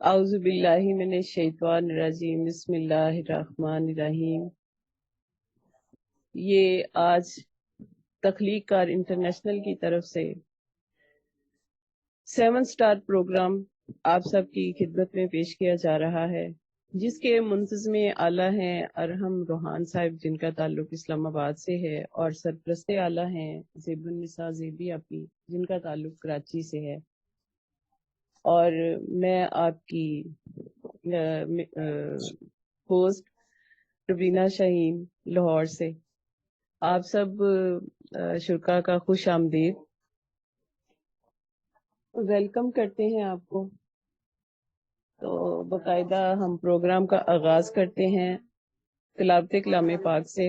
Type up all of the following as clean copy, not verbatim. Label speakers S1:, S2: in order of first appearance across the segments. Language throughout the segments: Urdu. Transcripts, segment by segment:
S1: اعوذ باللہ من الشیطان الرجیم، بسم اللہ الرحمن الرحیم۔ یہ آج تخلیق کار انٹرنیشنل کی طرف سے 7 سٹار پروگرام آپ سب کی خدمت میں پیش کیا جا رہا ہے، جس کے منتظم اعلیٰ ہیں ارحم روحان صاحب، جن کا تعلق اسلام آباد سے ہے، اور سرپرست اعلیٰ ہیں زیب النساء زیبی اپی، جن کا تعلق کراچی سے ہے، اور میں آپ کی ہوسٹ روبینہ شاہین لاہور سے۔ آپ سب شرکا کا خوش آمدید، ویلکم کرتے ہیں آپ کو۔ تو باقاعدہ ہم پروگرام کا آغاز کرتے ہیں تلاوت کلام پاک سے،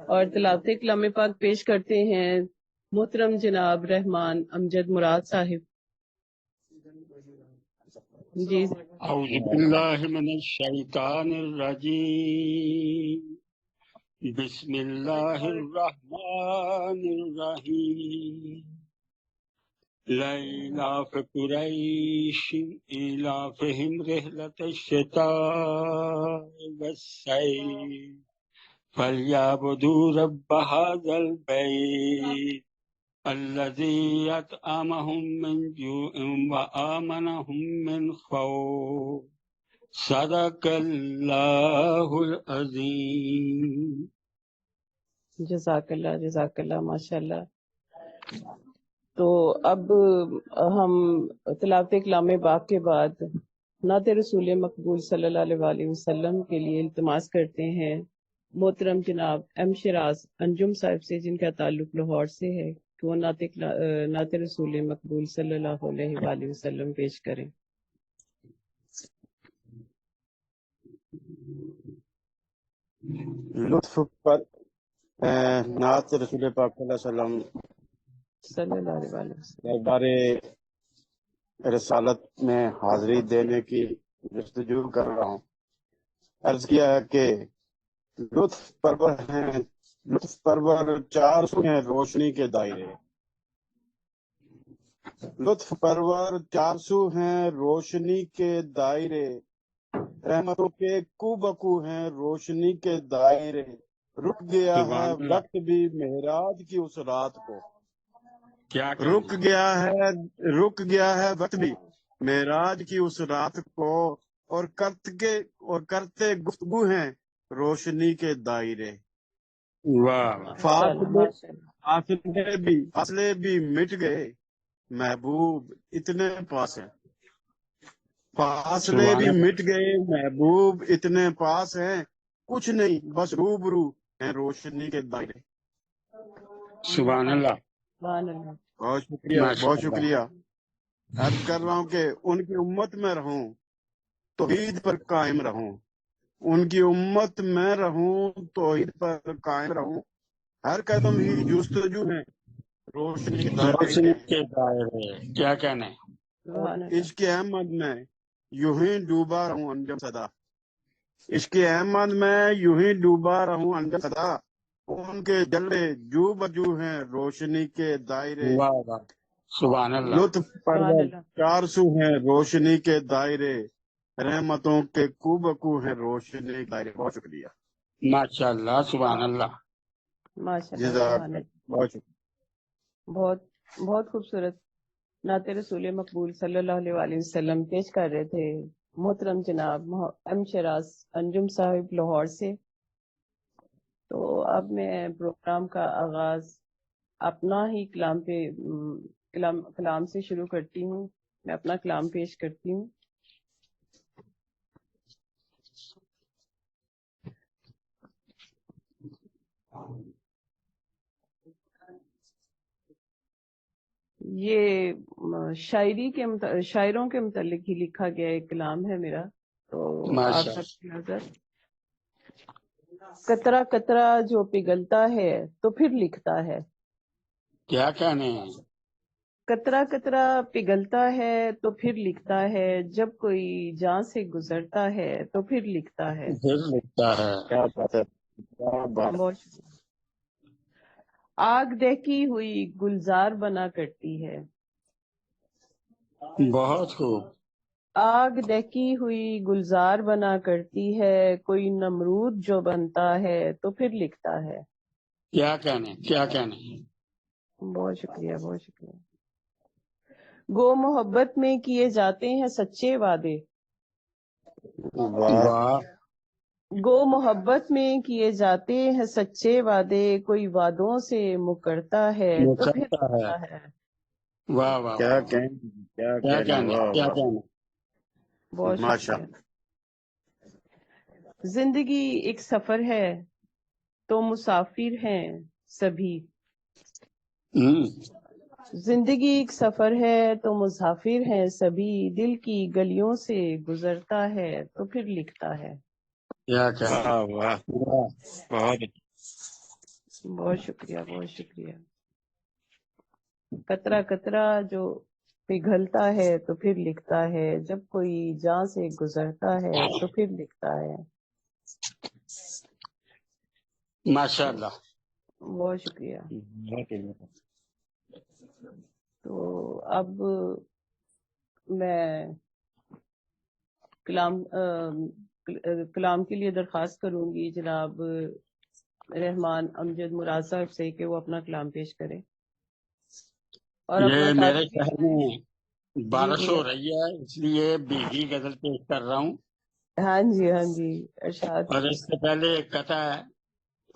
S1: اور تلاوت کلام پاک پیش کرتے ہیں محترم جناب رحمان امجد مراد صاحب جی۔
S2: اعوذ باللہ من الشیطان الرجیم، بسم اللہ الرحمن الرحیم۔ لإلاف قریش إلافهم رحلة الشتاء والصيف فليعبدوا رب هذا البيت الذي أطعمهم من جوع وآمنهم من خوف۔ صدق اللہ العظیم۔
S1: جزاک اللہ ماشاء اللہ۔ تو اب ہم تلاوت کلام پاک کے بعد نعت رسول مقبول صلی اللہ علیہ وسلم کے لیے التماس کرتے ہیں محترم جناب ایم شراز انجم صاحب سے، جن کا تعلق لاہور سے ہے، کہ وہ نعت رسول مقبول صلی اللہ علیہ وآلہ وسلم پیش کریں۔
S3: لطف پر نعت رسول پاک
S1: صلی اللہ علیہ وسلم
S3: دربار رسالت میں حاضری دینے کی جستجو کر رہا ہوں۔ عرض کیا ہے کہ لطف پرور 400 ہیں روشنی کے دائرے، لطف پرور 400 ہیں روشنی کے دائرے، رحمتوں کے کو بکو ہیں روشنی کے دائرے، رک گیا ہے وقت بھی معراج کی اس رات کو، رک گیا ہے وقت بھی معراج کی اس رات کو، اور کرتے گفتگو ہیں روشنی کے دائرے، فاصلے بھی مٹ گئے محبوب اتنے پاس ہیں، فاصلے بھی مٹ گئے محبوب اتنے پاس ہیں، کچھ نہیں بس روبرو ہیں روشنی کے دائرے۔
S2: سبحان اللہ،
S3: بہت شکریہ۔ عرض کر رہا ہوں کہ ان کی امت میں رہوں توحید پر قائم رہوں، ان کی امت میں رہوں توحید پر قائم رہوں، ہر قدم ہی جستجو ہے روشنی
S2: کے دائرے۔ کیا کہنا ہے؟
S3: عشق احمد میں یوں ہی ڈوبا رہوں انجم صدا، عشق احمد میں یوں ہی ڈوبا رہوں انجم صدا، ان کے جلوے جو بجو ہیں روشنی کے دائرے،
S2: سبحان اللہ۔
S3: لطف پرور 400 ہیں روشنی کے دائرے، رحمتوں کے کو بکو ہیں روشنی کے دائرے۔ بہت شکریہ،
S2: ماشاء اللہ، سبحان اللہ،
S3: بہت شکریہ۔
S1: بہت خوبصورت نعت رسول مقبول صلی اللہ علیہ وسلم پیش کر رہے تھے محترم جناب ایم شراز انجم صاحب لاہور سے۔ تو اب میں پروگرام کا آغاز اپنا ہی کلام سے شروع کرتی ہوں، میں اپنا کلام پیش کرتی ہوں۔ یہ شاعروں کے متعلق ہی لکھا گیا ایک کلام ہے میرا، تو آپ سب کی نظر۔ قطرہ قطرہ جو پگھلتا ہے تو پھر لکھتا ہے،
S2: کیا کہنے ہیں؟
S1: قطرہ قطرہ پگھلتا ہے تو پھر لکھتا ہے، جب کوئی جان سے گزرتا ہے تو پھر لکھتا ہے۔
S3: کیا بات ہے، کیا بات۔
S1: بہت شکریہ۔ آگ دہکی ہوئی گلزار بنا کرتی ہے،
S2: بہت خوب۔
S1: آگ دہکی ہوئی گلزار بنا کرتی ہے، کوئی نمرود جو بنتا ہے تو پھر لکھتا ہے۔
S2: کیا کہنے کیا کہنے
S1: بہت شکریہ، بہت شکریہ۔ گو محبت میں کیے جاتے ہیں سچے وعدے،
S3: واہ
S2: واہ
S1: گو محبت میں کیے جاتے ہیں سچے وعدے، کوئی وعدوں سے مکرتا ہے تو پھر
S2: مکرتا ہے،
S1: لکھتا ہے۔
S2: واہ واہ
S3: کیا
S2: واہ،
S3: کہنے کیا
S2: کیا
S3: کہنے
S2: کہنے
S3: واہ
S2: کیا
S3: واہ
S2: کہنے
S1: بہت
S3: ماشاء
S1: شکریہ۔ زندگی ایک سفر ہے تو مسافر ہیں سبھی،
S2: ہوں،
S1: زندگی ایک سفر ہے تو مسافر ہیں سبھی، دل کی گلیوں سے گزرتا ہے تو پھر لکھتا ہے۔
S2: کیا کہنے
S3: واہ واہ
S2: واہ،
S3: بہت
S1: بہت شکریہ، بہت شکریہ۔ قطرہ قطرہ جو پگھلتا ہے تو پھر لکھتا ہے، جب کوئی جان سے گزرتا ہے تو پھر لکھتا ہے۔
S2: ماشاء اللہ۔
S1: بہت شکریہ۔ تو اب میں کلام کے لیے درخواست کروں گی جناب رحمان امجد مراد صاحب سے کہ وہ اپنا کلام پیش کریں اور اپنا
S2: یہ میرے
S1: تعارف
S2: شہر
S1: دلائیں۔
S2: میں بارش
S1: جی
S2: ہو رہی ہے، اس لیے بھیگی غزل پیش کر رہا ہوں،
S1: ہاں جی، ہاں جی، ارشاد۔
S2: اور اس سے پہلے ایک قطع ہے،
S1: جی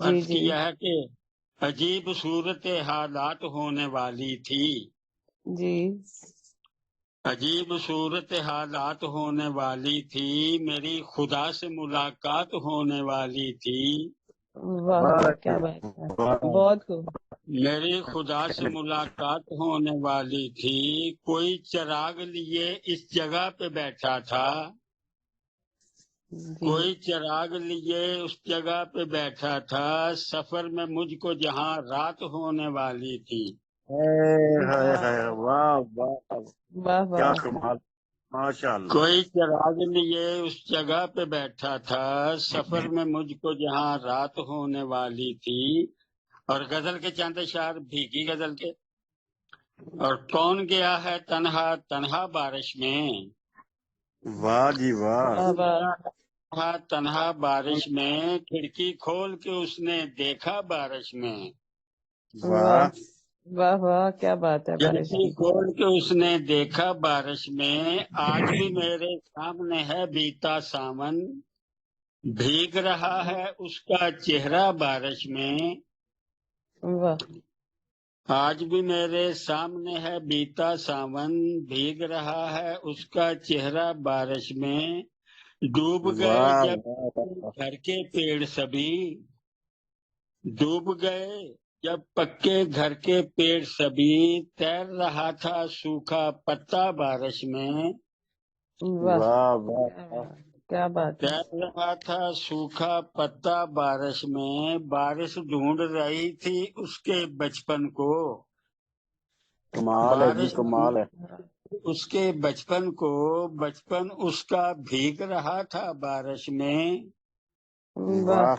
S2: عرض
S1: جی
S2: کیا ہے کہ عجیب صورت حالات ہونے والی تھی،
S1: جی،
S2: عجیب صورت حالات ہونے والی تھی، میری خدا سے ملاقات ہونے والی تھی،
S1: واہ
S3: واہ
S1: واہ، کیا بات ہے،
S3: واہ
S1: بہت خوب۔
S2: میری خدا سے ملاقات ہونے والی تھی، کوئی چراغ لیے اس جگہ پہ بیٹھا تھا،
S1: جی
S2: کوئی چراغ لیے اس جگہ پہ بیٹھا تھا، سفر میں مجھ کو جہاں رات ہونے والی تھی،
S3: ہائے ہائے واہ واہ
S1: واہ
S3: کیا
S1: واہ،
S3: کمال ماشاء اللہ
S2: کوئی چراغ لیے اس جگہ پہ بیٹھا تھا، سفر میں مجھ کو جہاں رات ہونے والی تھی، اور غزل کے چند اشعار بھیگی غزل کے، اور کون گیا ہے تنہا تنہا بارش میں،
S3: واہ جی واہ
S1: واہ واہ،
S2: تنہا تنہا بارش میں، کھڑکی کھول کے اس نے دیکھا بارش میں،
S1: واہ
S3: واہ
S1: واہ واہ، کیا بات ہے بارش
S2: کھڑکی
S1: کی۔
S2: کھول کے اس نے دیکھا بارش میں، آج بھی میرے سامنے ہے بیتا سامن، بھیگ رہا ہے اس کا چہرہ بارش میں،
S1: واہ
S2: آج بھی میرے سامنے ہے بیتا ساون، بھیگ رہا ہے اس کا چہرہ بارش میں، ڈوب گئے
S3: واہ
S2: جب
S3: واہ
S2: گھر کے پیڑ سبھی، ڈوب گئے جب پکے گھر کے پیڑ سبھی، تیر رہا تھا سوکھا پتا بارش میں،
S1: واہ،
S3: واہ واہ
S1: کیا بات ہے۔
S2: تیر رہا تھا سوکھا پتا بارش میں، بارش ڈھونڈ رہی تھی اس کے بچپن کو،
S3: کمال ہے جی
S2: بارش
S3: کمال ہے
S2: اس کے بچپن کو، بچپن اس کا بھیگ رہا تھا بارش میں،
S1: واہ
S3: واہ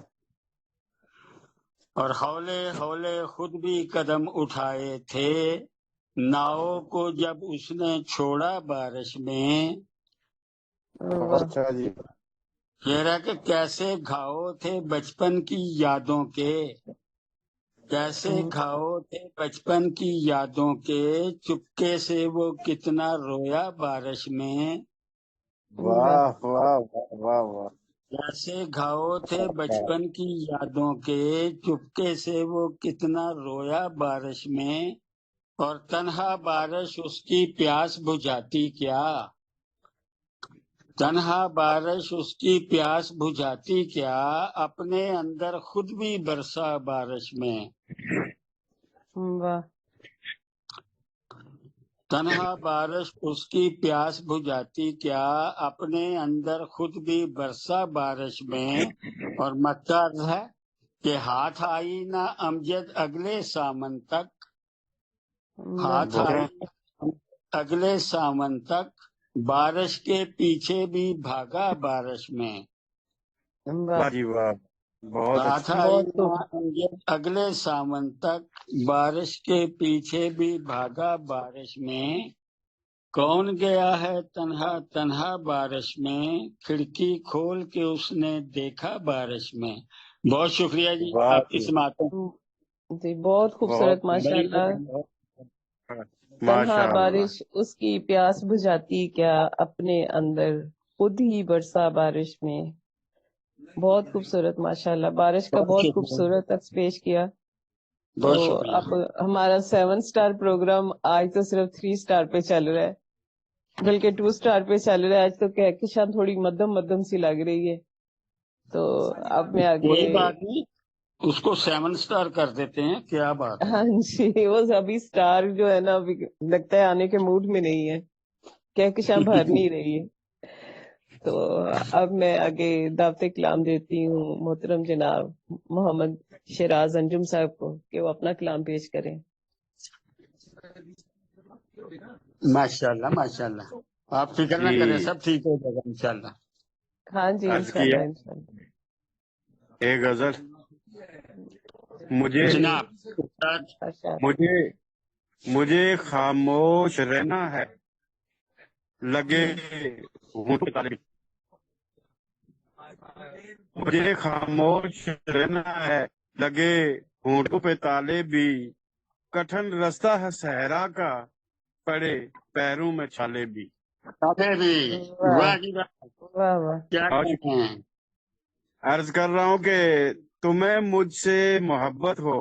S2: اور ہولے ہولے خود بھی قدم اٹھائے تھے، ناؤ کو جب اس نے چھوڑا بارش میں،
S1: واہ
S3: اچھا جی
S2: کہہ رہا کہ کیسے گھاؤ تھے بچپن کی یادوں کے، کیسے گھاؤ تھے بچپن کی یادوں کے، چپکے سے وہ کتنا رویا بارش میں،
S3: واہ واہ واہ واہ واہ
S2: کیسے گھاؤ تھے بچپن کی یادوں کے، چپکے سے وہ کتنا رویا بارش میں، اور تنہا بارش اس کی پیاس بجھاتی کیا، تنہا بارش اس کی پیاس بجھاتی کیا، اپنے اندر خود بھی برسا بارش میں،
S1: واہ
S2: تنہا بارش اس کی پیاس بجھاتی کیا، اپنے اندر خود بھی برسا بارش میں، اور مقصد ہے کہ ہاتھ آئی نہ امجد اگلے سامن تک، ہاتھ آئی اگلے سامن تک، بارش کے پیچھے بھی بھاگا بارش میں،
S3: واہ جی واہ بہت
S2: ہاتھ
S3: اچھا
S2: آئی
S1: بہت
S2: نہ
S1: خوب۔
S2: امجد اگلے سامن تک، بارش کے پیچھے بھی بھاگا بارش میں، کون گیا ہے تنہا تنہا بارش میں، کھڑکی کھول کے اس نے دیکھا بارش میں. بہت شکریہ جی،
S3: واہ
S2: آپ کی سماعتوں.
S1: جی بہت خوبصورت ماشاء اللہ. تنہا
S3: ماشاء اللہ.
S1: بارش اس کی پیاس بجھاتی کیا اپنے اندر، خود ہی برسا بارش میں. بہت خوبصورت ماشاء اللہ. بارش کا
S2: بہت
S1: بہت
S2: شکریہ،
S1: خوبصورت عکس پیش کیا. تو
S2: بہت شکریہ.
S1: اب ہمارا 7 سٹار پروگرام آج تو صرف 3 سٹار پہ چل رہا ہے، بلکہ 2 سٹار پہ چل رہا ہے. آج تو کہکشاں تھوڑی مدھم مدھم سی لگ رہی ہے. تو اب میں آگے.
S2: کوئی بات نہیں، اس کو 7 سٹار کر دیتے ہیں. کیا بات ہے.
S1: ہاں جی، وہ ابھی سٹار جو ہے نا ابھی لگتا ہے آنے کے موڈ میں نہیں ہے، کہکشاں بھر نہیں رہی ہے. تو اب میں آگے دعوت کلام دیتی ہوں محترم جناب محمد شیراز انجم صاحب کو کہ وہ اپنا کلام پیش کریں.
S2: ماشاء اللہ ماشاء اللہ، آپ فکر نہ کریں، سب ٹھیک ہو جائے گا انشاءاللہ.
S1: ہاں جی
S3: عرض کیا
S1: انشاءاللہ انشاءاللہ.
S3: ایک غزل. مجھے
S2: جناب استاد،
S1: اچھا.
S3: مجھے خاموش رہنا ہے، لگے ہونٹوں پہ تالے بھی. مجھے خاموش رہنا ہے، لگے ہونٹوں پہ تالے بھی. کٹھن رستہ ہے صحرا کا، پڑے پیروں میں چھالے بھی.
S2: تاتے بھی.
S1: واہ
S2: واہ جی واہ،
S1: واہ واہ.
S2: کیا کہتے ہیں.
S3: عرض کر رہا ہوں کہ تمہیں مجھ سے محبت ہو،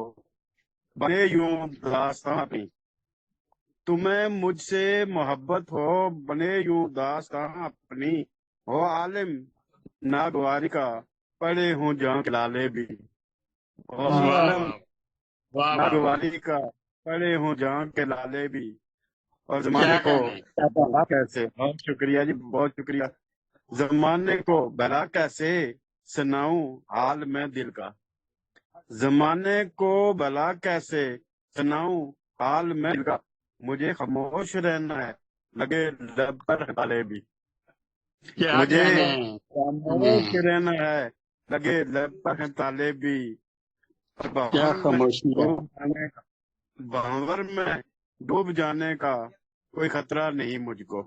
S3: بنے یوں داستاں اپنی. تمہیں مجھ سے محبت ہو، بنے یوں داستاں اپنی. ہو عالم ناگواری کا، پڑے ہوں جان کے لالے بھی. ہو
S2: واہ
S3: عالم
S2: واہ واہ واہ،
S3: ناگواری کا، پڑے ہوں جان کے لالے بھی. اور زمانے
S2: کیا
S3: کو
S2: کہنے.
S3: بہلا کیسے. بہت شکریہ جی، بہت شکریہ. زمانے کو بھلا کیسے سناؤں حال میں دل کا. زمانے کو بھلا کیسے سناؤں حال میں دل کا. مجھے خاموش رہنا ہے، لگے لب پر تالے بھی.
S2: کیا
S3: مجھے
S2: کہنے.
S3: خاموش رہنا ہے، لگے لب پر تالے بھی. اور
S2: کیا
S3: بہن میں
S2: خاموشی ہے.
S3: ڈوب جانے کا، بھنور میں ڈوب جانے کا کوئی خطرہ نہیں مجھ کو.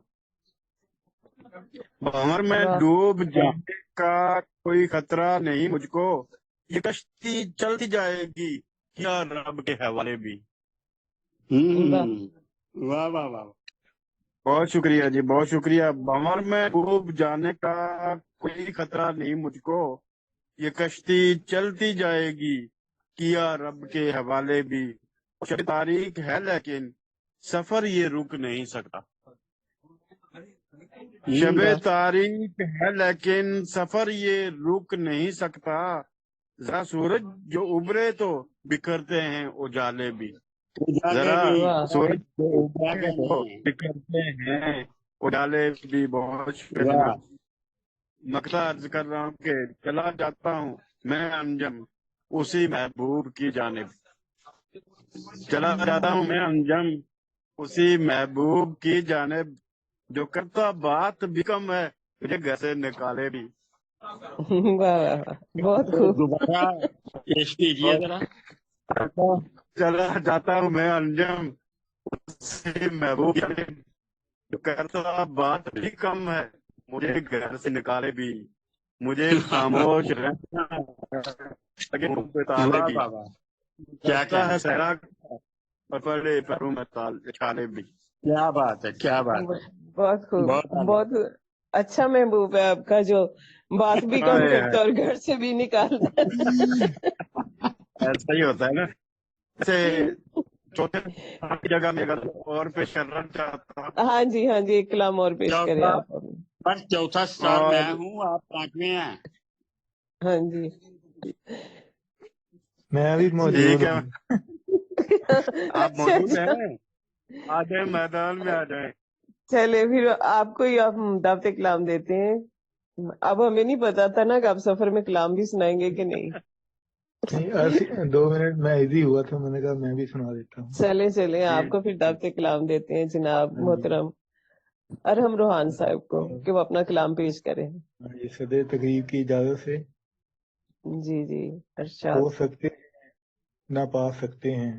S3: بھنور میں
S1: واہ
S3: ڈوب جانے کا کوئی خطرہ نہیں مجھ کو. یہ کشتی چلتی جائے گی، کیا رب کے حوالے بھی.
S1: واہ.
S2: واہ واہ واہ.
S3: بہت شکریہ جی، بہت شکریہ. بھنور میں ڈوب جانے کا کوئی خطرہ نہیں مجھ کو. یہ کشتی چلتی جائے گی، کیا رب کے حوالے بھی. شب تاریخ ہے لیکن سفر یہ رک نہیں سکتا. شب تاریخ ہے لیکن سفر یہ رک نہیں سکتا. ذرا سورج جو ابھرے تو بکھرتے ہیں اجالے بھی. ذرا
S1: واہ.
S3: سورج جو ابھرے تو بکھرتے ہیں اجالے بھی. بہت شکریہ
S2: واہ.
S3: جناب. نقطہ عرض کر رہا ہوں کہ چلا جاتا ہوں میں انجم اسی محبوب کی جانب. چلا جاتا ہوں میں انجم اسی محبوب کی جانب. جو کرتا بات بھی کم ہے، مجھے گھر سے نکالے بھی.
S1: واہ واہ واہ. بہت خوب.
S2: دوبارہ پیش کیجیے ذرا.
S3: چلا جاتا ہوں میں انجم اسی محبوب کی جانب. جو کرتا بات بھی کم ہے، مجھے گھر سے نکالے بھی. مجھے خاموش رہنا لگے منہ پہ تالے
S2: واہ
S3: بھی.
S2: واہ واہ، کیا
S3: رستہ
S2: کہنا.
S3: ہے صحرا اور پڑے پیروں میں چھالے بھی.
S2: کیا بات ہے، کیا بات ہے.
S1: بہت خوب.
S2: بہت اعلیٰ.
S1: بہت اچھا محبوب ہے آپ کا، جو بات بھی کم کرتا ہے اور گھر سے بھی نکالتا ہے.
S3: ایسا ہی ہوتا ہے نا. ایسے چوتھے کی جگہ میں اگر اور پیش کرنا چاہتا ہوں.
S1: ہاں جی ہاں جی، ایک کلام اور پیش کریں
S2: چوتھا،
S1: آپ.
S2: بس چوتھا سٹار
S3: اور
S2: میں ہوں، آپ 5ویں ہیں.
S1: ہاں جی.
S4: میں بھی موجود
S3: ٹھیک ہے،
S4: ہوں.
S3: آپ
S1: اچھا
S3: موجود
S1: اچھا.
S3: ہیں. آ جائیں میدان میں، آ جائیں.
S1: چلے پھر آپ کو ہی آپ دعوت کلام دیتے ہیں. اب ہمیں نہیں پتا تھا نا کہ آپ سفر میں کلام بھی سنائیں گے کہ نہیں.
S4: نہیں، 2 منٹ میں ایزی ہوا تھا، میں نے کہا میں بھی سنا دیتا ہوں.
S1: چلے آپ کو پھر دعوت کلام دیتے ہیں جناب محترم ارحم روحان صاحب کو کہ وہ اپنا کلام پیش کریں.
S4: یہ صدر تقریب کی اجازت سے.
S1: جی جی ارشاد.
S4: کھو سکتے نہ پا سکتے ہیں،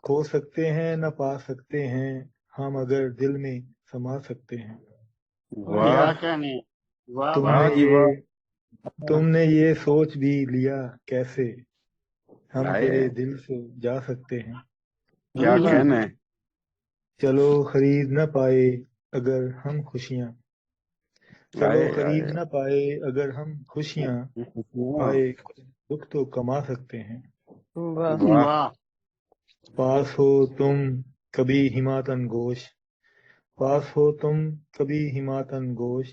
S4: کھو سکتے ہیں نہ پا سکتے ہیں، ہم اگر دل میں سما سکتے ہیں۔
S2: کیا
S3: واہ
S2: کہنے، واہ
S4: تم
S2: واہ
S4: نے
S3: واہ
S4: یہ تم نے یہ سوچ بھی لیا کیسے ہم
S3: ہائے
S4: تیرے دل سے جا سکتے ہیں۔
S3: کیا
S1: واہ
S3: کہنا ہے
S4: چلو خرید نہ پائے اگر ہم خوشیاں، چلو
S3: ہائے
S4: خرید
S3: ہائے
S4: نہ پائے اگر ہم خوشیاں،
S3: واہ
S4: آئے کچھ دکھ تو کما سکتے ہیں۔
S1: واہ
S3: واہ
S2: واہ
S4: پاس ہو تم کبھی ہماتن گوش، پاس ہو تم کبھی ہماتن گوش،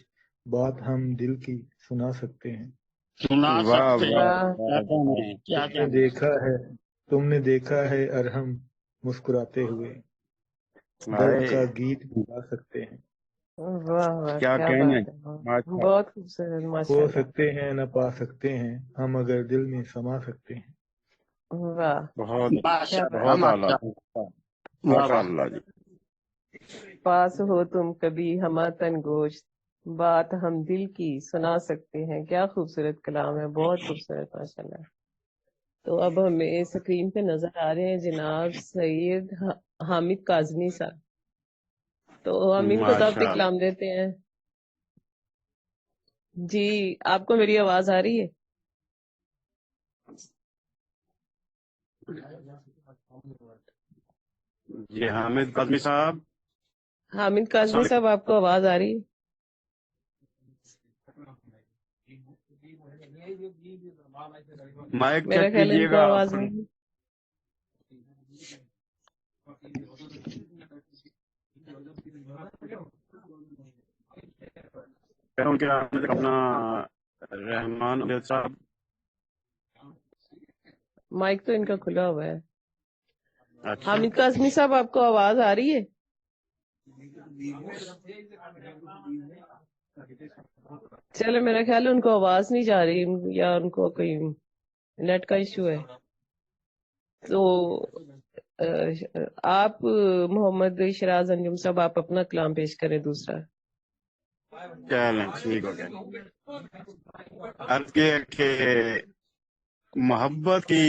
S4: بات ہم دل کی سنا سکتے ہیں۔
S2: سنا
S3: واہ
S2: سکتے ہیں۔
S1: واہ
S2: کیا کہنے، کیا
S4: تم نے
S2: کہنے،
S4: دیکھا ہے تم نے دیکھا ہے ارہم مسکراتے ہوئے، درد
S3: ہائے
S4: کا گیت بھی گا سکتے ہیں۔
S1: واہ واہ
S3: کیا
S1: کیا
S3: کہنا
S1: بات
S3: ہے
S1: ہے،
S3: ماشاء
S1: بہت خوبصورت
S4: کھو
S1: ماشاء اللہ۔
S4: سکتے ہیں نہ پا سکتے ہیں، ہم اگر دل میں سما سکتے ہیں۔
S1: واہ
S3: بہت
S1: کیا
S2: ماشاء
S1: بات
S2: اللہ
S3: بہت
S1: ہے۔
S3: اعلیٰ
S2: ماشاء اللہ، واہ
S3: ماشاء
S2: واہ،
S3: اللہ جی
S1: پاس ہو تم کبھی ہماتن گوشت، بات ہم دل کی سنا سکتے ہیں۔ کیا خوبصورت کلام ہے، بہت خوبصورت ماشاء اللہ۔ تو اب ہمیں اسکرین پہ نظر آ رہے ہیں جناب سید حامد کاظمی صاحب، تو ہم ان کو ضابطِ
S3: ماشاء اللہ
S1: کلام دیتے ہیں۔ جی آپ کو میری آواز آ رہی ہے؟
S3: جی حامد قاسمی صاحب
S1: حامد
S3: السلام
S1: کاظمی
S3: علیکم
S1: صاحب آپ کو آواز آ رہی ہے؟
S3: مائک
S1: میرا
S3: چیک
S1: خیال ہے ان
S3: کیجیے
S1: کو
S3: گا
S1: آواز نہیں ہے۔
S3: ان کے اپنا رحمان عبید صاحب
S1: مائک تو ان کا کھلا ہوا ہے۔
S3: اچھا
S1: حامد کاظمی صاحب آپ کو آواز آ رہی ہے؟ چلے میرا خیال ہے ان کو آواز نہیں جا رہی، یا ان کو کوئی نیٹ کا ایشو ہے۔ تو آپ محمد شراز انجم صاحب آپ اپنا کلام پیش کریں دوسرا۔
S3: چلیں ٹھیک ہو گیا عرض کیا کہ محبت کی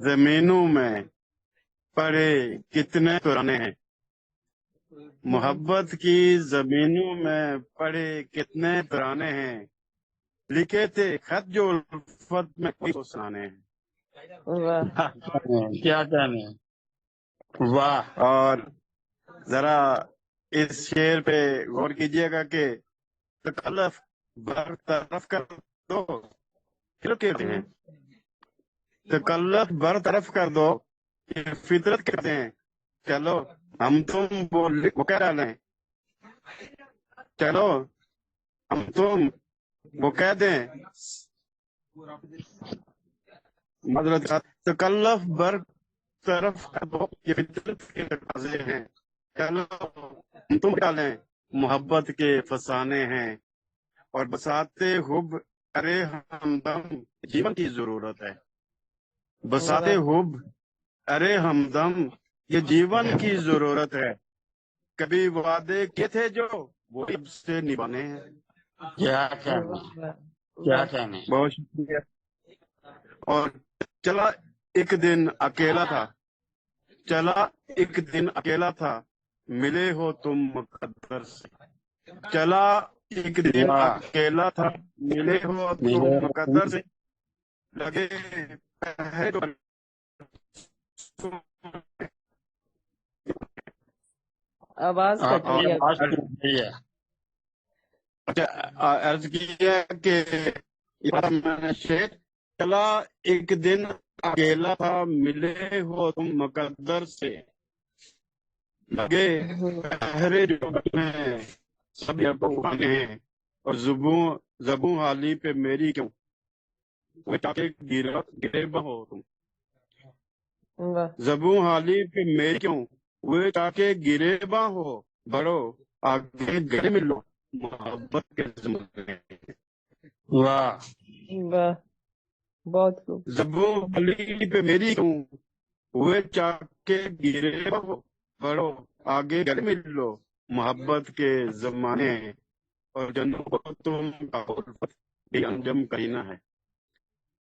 S3: زمینوں میں پڑے کتنے قرانے ہیں، محبت کی زمینوں میں پڑے کتنے ترانے ہیں، لکھے تھے خط جو الفت میں کوئی سنانے ہیں۔
S1: واہ
S2: کیا کہنے، واہ
S3: اور ذرا اس شعر پہ غور کیجئے گا کہ تکلف برطرف کر دو، پھر کہتے ہیں تکلف برطرف کر دو، یہ فطرت کہتے ہیں، چلو ہم تم وہ کہہ ڈالیں، چلو ہم تم وہ کہہ دیں، معذرت کے ساتھ تکلف برطرف کر دو، یہ فطرت کے تقاضے ہیں، چلو ہم تم ڈالیں، محبت کے فسانے ہیں، اور بساتے حب ارے ہمدم جیون کی ضرورت ہے، بساتے حب ارے ہمدم یہ جیون کی ضرورت ہے، کبھی وعدے کے تھے جو وہ اب سے نبھانے ہیں۔
S2: کیا کہنے، کیا کہنے،
S3: بہت شکریہ۔ اور چلا ایک دن اکیلا تھا، چلا ایک دن اکیلا تھا، ملے ہو تم مقدر سے، چلا ایک دن
S2: واہ
S3: اکیلا تھا، ملے ہو تم مقدر سے، لگے پہرے جو
S1: آواز کٹ رہی ہے۔
S2: آواز ٹوٹ گئی ہے۔
S3: اچھا عرض کیا کہ میں نے شعر چلا ایک دن اکیلا تھا، ملے ہو تم مقدر سے، لگے پہرے جو ہیں سب یقانے ہیں، اور زبوں حالی پہ میری کیوں وہ چاہتے گرے ہو تم،
S1: واہ
S3: زبوں حالی پہ میری کیوں وہ چاہتے گرے ہو، بڑھو آگے گلے ملو محبت کے زمانے،
S2: واہ
S1: واہ بہت خوب۔
S3: زبوں حالی پہ میری کیوں وہ چاہتے گرے ہو، بڑھو آگے گلے ملو محبت کے زمانے ہیں، اور جنوں کو تم کہو الفت یہ انجم کرینا ہے،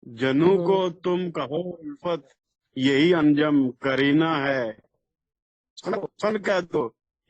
S3: جنوں کو تم کہو الفت یہی انجم کرینا ہے، سن کہہ دو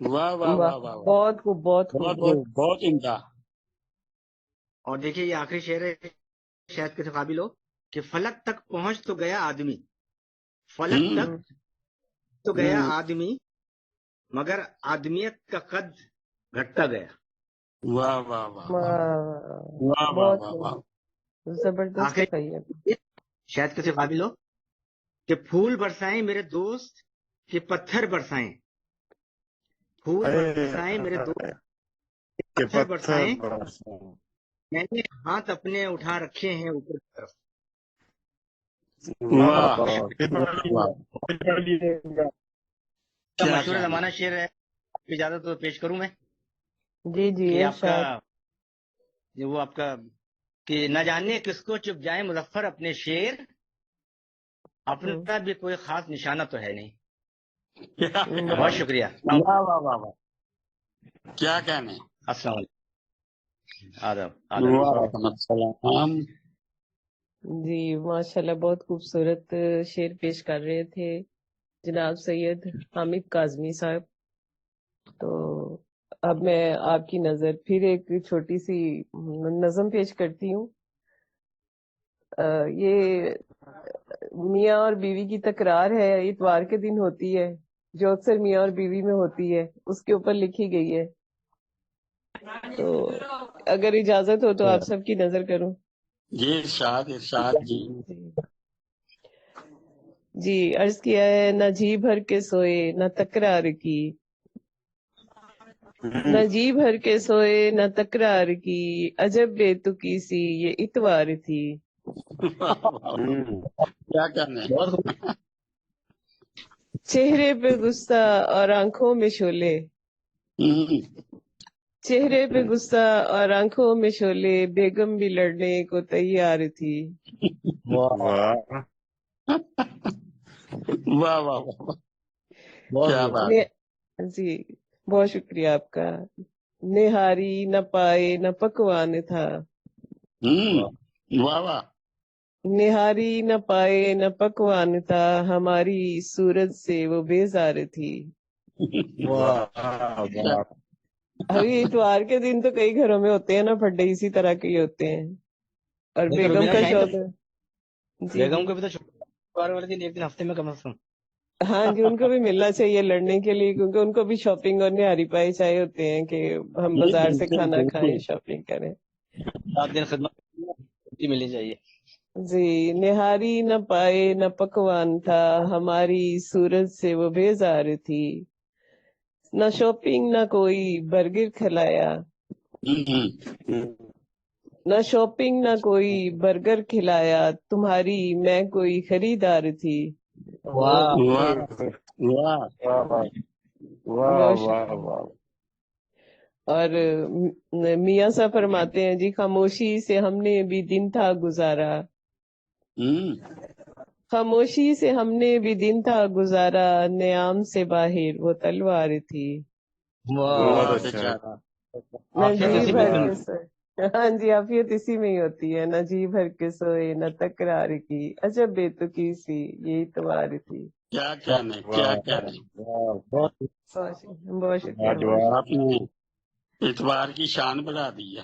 S2: واہ واہ واہ واہ واہ،
S1: بہت خوب، بہت خوب،
S2: بہت
S1: بہت
S2: خوب، بہت عمدہ۔
S5: اور دیکھیے یہ آخری شعر ہے شاید کے قابل ہو کہ فلک تک پہنچ تو گیا آدمی، فلک
S2: ہوں،
S5: تک تو گیا
S2: ہوں،
S5: آدمی، مگر آدمیت کا قد گھٹتا گیا۔
S2: واہ واہ واہ واہ واہ واہ
S1: بہت
S2: واہ
S1: خوب،
S2: واہ۔
S1: زبردست
S5: آخری
S1: لکھائی ہے۔
S5: شاید کسی قابل ہو کہ پھول برسائیں میرے دوست کہ پتھر برسائیں، پھول برسائیں میرے دوست
S3: کہ
S5: پتھر برسائیں،
S3: برسائیں۔
S5: میں نے ہاتھ اپنے اٹھا رکھے ہیں اوپر کی طرف۔
S2: واہ واہ، کیا
S5: مشہور
S2: کہنا۔
S5: زمانہ شعر ہے، اجازت تو پیش کروں میں
S1: جی جی
S5: کہ آپ کا
S1: ارشاد۔
S5: وہ آپ کا کہ نہ جانے کس کو چپ جائے مظفر اپنے شعر، اپنا بھی کوئی خاص نشانہ تو ہے نہیں۔
S2: کیا
S5: بہت شکریہ،
S2: واہ واہ واہ واہ، کیا کہنے۔
S5: السلام علیکم، آداب آداب۔
S2: وعلیکم السلام۔
S1: جی ماشاءاللہ، بہت خوبصورت شعر پیش کر رہے تھے جناب سید حامد کاظمی صاحب۔ تو اب میں آپ کی نظر پھر ایک چھوٹی سی نظم پیش کرتی ہوں۔ یہ میاں اور بیوی کی تکرار ہے، اتوار کے دن ہوتی ہے، جو اکثر میاں اور بیوی میں ہوتی ہے، اس کے اوپر لکھی گئی ہے۔ تو اگر اجازت ہو تو آپ سب کی نظر کروں۔
S2: جی ارشاد ارشاد جی۔
S1: جی عرض کیا ہے، نہ جی بھر کے سوئے نہ تکرار کی، نہ جی بھر کے سوئے نہ تکرار کی، عجب بے تکی سی یہ اتوار تھی۔
S2: کیا کہنے۔
S1: چہرے پہ غصہ اور آنکھوں میں شعلے، چہرے پہ غصہ اور آنکھوں میں شعلے، بیگم بھی لڑنے کو تیار تھی۔
S2: واہ واہ واہ، کیا بات ہے۔
S1: جی بہت شکریہ آپ کا۔ نہاری نہ پائے نہ پکوان تھا،
S2: واہ واہ،
S1: نہاری نہ پائے نہ پکوان تھا، ہماری صورت سے وہ بیزار تھی۔ ابھی اتوار کے دن تو کئی گھروں میں ہوتے ہیں نا پھڈے، اسی طرح کے ہی ہوتے ہیں۔ اور بیگم کا شوق ہے جی
S5: بیگم
S1: جی
S5: کو بھی تو اتوار والے دن ایک دن ہفتے میں کم از کم
S1: ہاں جی، ان کو بھی ملنا چاہیے لڑنے کے لیے، کیونکہ ان کو بھی شاپنگ اور نہاری پائی چاہے ہوتے ہیں کہ ہم بازار سے کھانا کھائیں، شاپنگ کریں۔
S5: 7 دن خدمت چھٹی ملنی چاہیے۔
S1: جی نہاری نہ پائے نہ پکوان تھا، ہماری صورت سے وہ بیزار تھی، نہ شاپنگ نہ کوئی برگر کھلایا، نہ شاپنگ نہ کوئی برگر کھلایا، تمہاری میں کوئی خریدار تھی۔
S2: واہ واہ
S1: بہت شکریہ۔ اور میاں صاحب فرماتے ہیں جی، خاموشی سے ہم نے بھی دن تھا گزارا، خاموشی سے ہم نے بھی دن تھا گزارا، نیام سے باہر وہ تلوار تھی۔ نہ جی بھر کے سوئے، ہاں جی عافیت اسی میں ہی ہوتی ہے، نہ جی بھر کے سوئے نہ تکرار کی، عجب بے تکی سی یہ اتوار تھی۔
S2: کیا کہنے، کیا کہنے۔
S1: بہت شکریہ، بہت
S2: آپ نے اتوار کی شان بڑھا دی ہے۔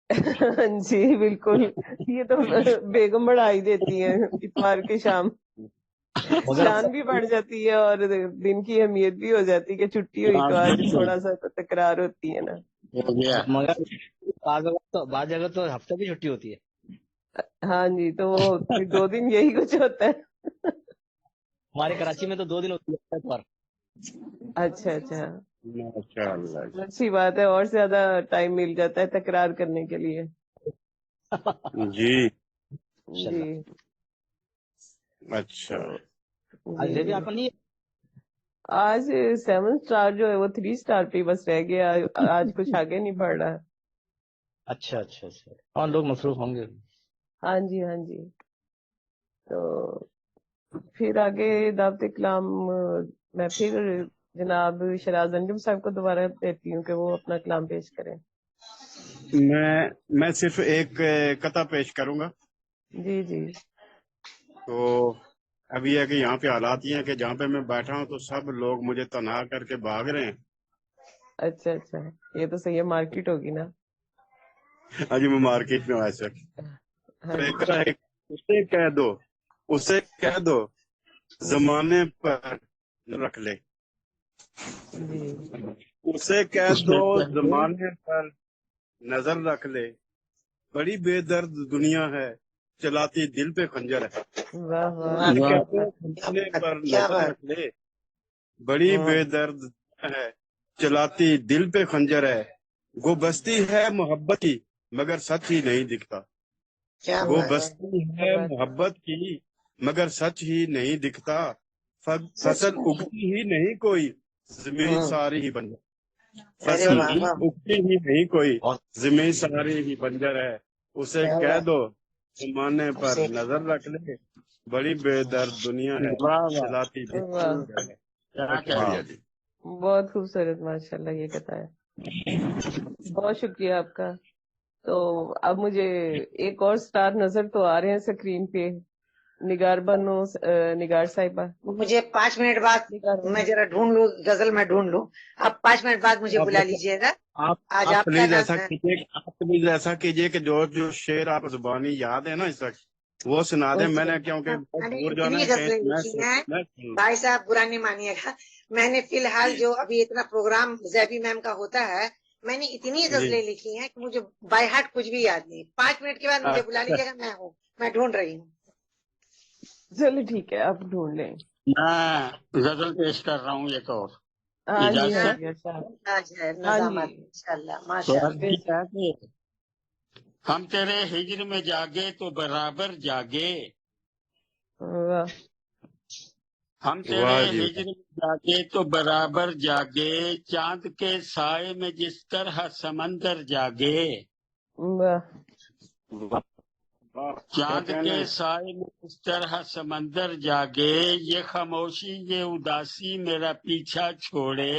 S1: شکریہ۔ جی بالکل، یہ تو بیگم بڑھائی دیتی ہیں اتوار کی شام، شان بھی بڑھ جاتی ہے اور دن کی اہمیت بھی ہو جاتی ہے کہ چھٹی ہوئی تو آج تھوڑا سا تو تکرار ہوتی ہے نا۔
S5: مگر بعض جگہ تو ہفتہ کی چھٹی ہوتی ہے۔
S1: ہاں جی، تو وہ 2 دن یہی کچھ ہوتا ہے۔
S5: ہمارے کراچی میں تو 2 دن ہوتی ہے اتوار۔
S1: اچھا اچھا،
S3: ماشاءاللہ
S1: اچھی بات ہے، اور زیادہ ٹائم مل جاتا ہے تکرار کرنے کے لیے۔
S3: جی
S1: جی
S3: اچھا۔
S5: آج بھی آپ نہیں
S1: آج 7 سٹار جو ہے وہ 3 سٹار پہ بس رہ گیا، آج کچھ آگے نہیں بڑھ رہا۔
S5: اچھا اچھا اچھا، اور لوگ مصروف ہوں گے۔
S1: ہاں جی ہاں جی، تو پھر آگے دعوت کلام میں پھر جناب شراز انجم صاحب کو دوبارہ دیتی ہوں کہ وہ اپنا کلام پیش کریں۔
S3: میں صرف ایک قطع پیش کروں گا۔
S1: جی جی
S3: تو ابھی ہے کہ یہاں پہ حالات یہ ہیں کہ جہاں پہ میں بیٹھا ہوں تو سب لوگ مجھے تنہا کر کے بھاگ رہے ہیں،
S1: اچھا اچھا، یہ تو صحیح ہے، مارکیٹ ہوگی نا.
S3: ہاں جی میں مارکیٹ میں ہوں ایسے.
S1: ہاں
S3: اسے کہہ دو، اسے کہہ دو زمانے پر رکھ لے.
S1: جی.
S3: اسے کہہ دو زمانے پر نظر رکھ لے. بڑی بے درد دنیا ہے، چلاتی دل پہ خنجر ہے.
S1: واہ واہ.
S3: اسے کہہ دو زمانے پر نظر رکھ لے. بڑی بے درد ہے، چلاتی دل پہ خنجر ہے. گو بستی ہے محبت کی مگر سچ ہی نہیں دکھتا. وہ بستی ہے محبت کی مگر سچ ہی نہیں دکھتا. فصل اگتی ہی نہیں کوئی، زمین ساری ہی بنجر. فصل اگتی ہی نہیں کوئی، زمین ساری ہی بنجر ہے. اسے کہہ دو زمانے پر نظر رکھ لے. بڑی بے درد دنیا ہے، چلاتی دل پہ
S1: واہ،
S3: خنجر ہے.
S2: کیا
S3: جی.
S1: بہت خوبصورت، ماشاء اللہ. یہ کہتا ہے، بہت شکریہ آپ کا. تو اب مجھے ایک اور سٹار نظر تو آ رہے ہیں اسکرین پہ. نگار بنو، نگار صاحبہ.
S6: مجھے 5 منٹ بعد میں ذرا ڈھونڈ لوں غزل، میں ڈھونڈ لوں. آپ 5 منٹ بعد مجھے بلا لیجیے گا. آج
S3: آپ
S6: آپ کا
S3: پلیز
S6: نام
S3: ایسا کیجیے، آپ پلیز ایسا کیجیے کہ جو شعر آپ زبانی یاد ہے نا اس وقت وہ سنا دیں. میں نے کیونکہ بہت دور جانا
S6: اتنی
S3: ہے
S6: غزلیں لکھی ہیں بھائی صاحب، برا نہیں مانیے گا. میں نے فی الحال جو ابھی اتنا پروگرام زیبی میم کا ہوتا ہے، میں نے اتنی غزلیں لکھی ہیں کہ مجھے بائی ہارٹ کچھ بھی یاد نہیں. 5 منٹ کے بعد مجھے بلا لیجیے گا. میں ہوں، میں ڈھونڈ رہی ہوں.
S1: چلو ٹھیک ہے، آپ ڈھونڈ لیں.
S2: میں غزل پیش کر رہا ہوں ایک اور.
S1: ہاں جی ہاں
S2: اجازت
S1: جی. اچھا
S6: آج ہے
S1: ہاں
S6: نظامت
S1: جی.
S6: انشاءاللہ،
S2: تو
S6: ماشاء
S2: عرض
S6: اللہ.
S2: کیا کہ ہم تیرے ہجر میں جاگے تو برابر جاگے.
S1: واہ.
S2: ہم تیرے ہجر میں جاگے تو برابر جاگے. چاند کے سائے میں جس طرح سمندر جاگے.
S1: واہ.
S2: چاند کے سائے میں جس طرح سمندر جاگے. یہ خاموشی یہ اداسی میرا پیچھا چھوڑے.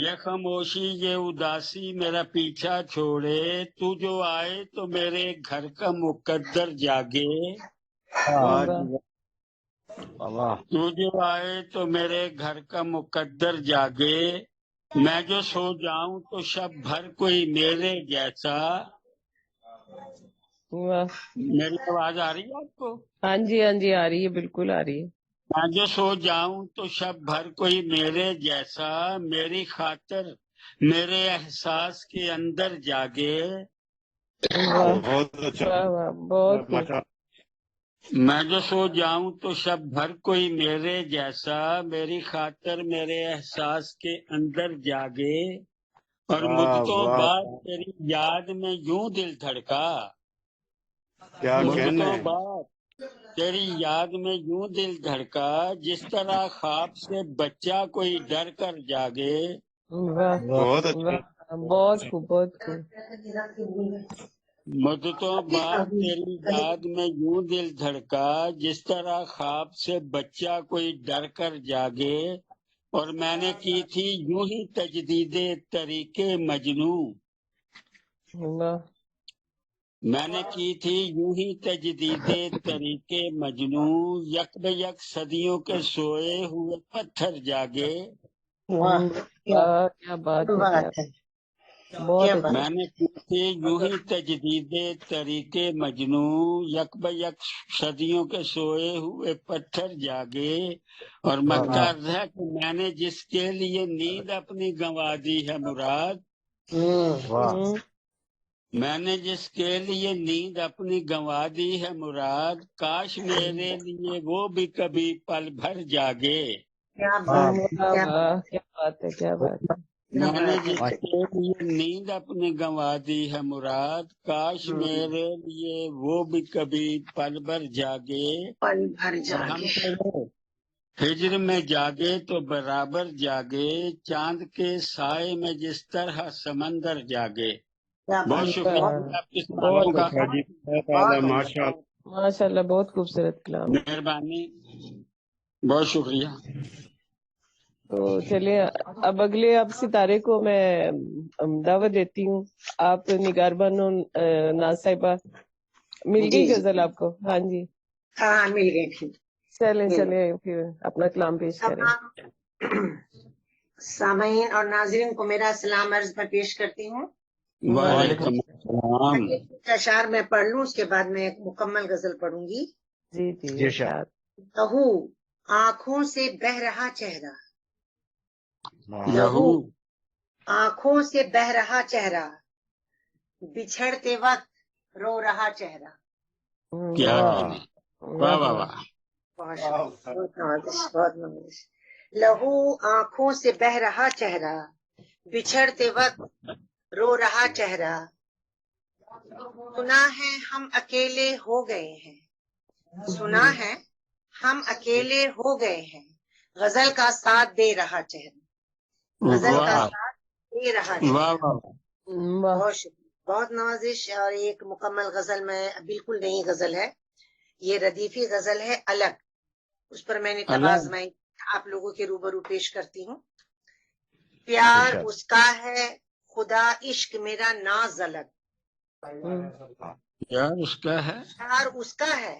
S2: یہ خاموشی یہ اداسی میرا پیچھا چھوڑے. تو جو آئے تو میرے گھر کا مقدر جاگے. تو جو آئے تو میرے گھر کا مقدر جاگے. میں جو سو جاؤں تو شب بھر کوئی میرے جیسا.
S1: واہ.
S2: میری آواز آ رہی ہے آپ کو؟
S1: ہاں جی ہاں جی، آ رہی ہے، بالکل آ رہی ہے.
S2: میں جو سو جاؤں تو شب بھر کوئی میرے جیسا. میری خاطر میرے احساس کے اندر جاگے.
S1: واہ
S3: بہت اچھا.
S1: واہ واہ، بہت خوب.
S2: میں جو سو جاؤں تو شب بھر کوئی میرے جیسا. میری خاطر میرے احساس کے اندر جاگے. اور مدتوں بعد تیری یاد میں یوں دل دھڑکا.
S3: کیا
S2: مدتوں
S3: کہنے.
S2: بعد تیری یاد میں یوں دل دھڑکا. جس طرح خواب سے بچہ کوئی ڈر کر جاگے.
S1: واہ
S3: بہت اچھا.
S1: واہ، بہت خوب بہت خوب.
S2: مدتوں بعد تیری یاد میں یوں دل دھڑکا. جس طرح خواب سے بچہ کوئی ڈر کر جاگے. اور میں نے کی تھی یوں ہی تجدید طریقے مجنو.
S1: واہ.
S2: میں نے کی تھی یوں ہی تجدید طریقے مجنو. یک بے یک صدیوں کے سوئے ہوئے پتھر جاگے.
S1: واہ، کیا بات ہے، کیا بہت اچھا.
S2: میں نے کی تھی یوں ہی تجدید طریقے مجنو. یک بے یک صدیوں کے سوئے ہوئے پتھر جاگے. اور مکہ ہے کہ میں نے جس کے لیے نیند اپنی گنوا دی ہے مراد. میں نے جس کے لیے نیند اپنی گنوا دی ہے مراد. کاش میرے لیے وہ بھی کبھی پل بھر جاگے.
S1: واہ واہ، کیا بات ہے، کیا بات ہے.
S2: میں نے جس کے لیے نیند اپنی گنوا دی ہے مراد. کاش میرے لیے وہ بھی کبھی پل بھر جاگے.
S6: پل بھر
S2: اور ہم
S6: جاگے.
S2: تیرے ہجر میں جاگے تو برابر جاگے. چاند کے سائے میں جس طرح سمندر جاگے. بہت شکریہ آپ کے سوالوں کا.
S1: ماشاء اللہ، بہت خوبصورت کلام.
S2: مہربانی، بہت شکریہ.
S1: تو چلیے اب اگلے اب ستارے کو میں دعوت دیتی ہوں. آپ نگار بانو ناز صاحبہ، مل گئی غزل آپ کو؟ ہاں جی،
S6: ہاں مل گئی.
S1: چلیں پھر اپنا کلام پیش کریں.
S6: سامعین اور ناظرین کو میرا سلام عرض میں پیش کرتی ہوں.
S2: وعلیکم السلام.
S6: ایک اشعار میں پڑھ لوں، اس کے بعد میں ایک مکمل غزل پڑھوں گی.
S1: جی ارشاد.
S6: لہو آنکھوں سے بہ رہا چہرہ،
S2: لہو
S6: آنکھوں سے بہ رہا چہرہ، بچھڑتے وقت رو رہا چہرہ.
S2: کیا کہنے. واہ واہ واہ.
S6: بہت نوازش، بہت نوازش. لہو آنکھوں سے بہ رہا چہرہ، بچھڑتے وقت رو رہا چہرہ. سنا ہے ہم اکیلے ہو گئے ہیں، سنا ہے ہم اکیلے ہو گئے ہیں، غزل کا ساتھ دے رہا چہرہ، غزل کا ساتھ دے رہا چہرہ.
S2: واہ واہ.
S6: بہت شکریہ، بہت نوازش. اور ایک مکمل غزل میں بالکل نئی غزل ہے، یہ ردیفی غزل ہے الگ، اس پر میں نے تباز میں آپ لوگوں کے روبرو پیش کرتی ہوں. پیار اس کا ہے خدا عشق میرا ناز الگ،
S2: پیار اس کا ہے،
S6: پیار اس کا ہے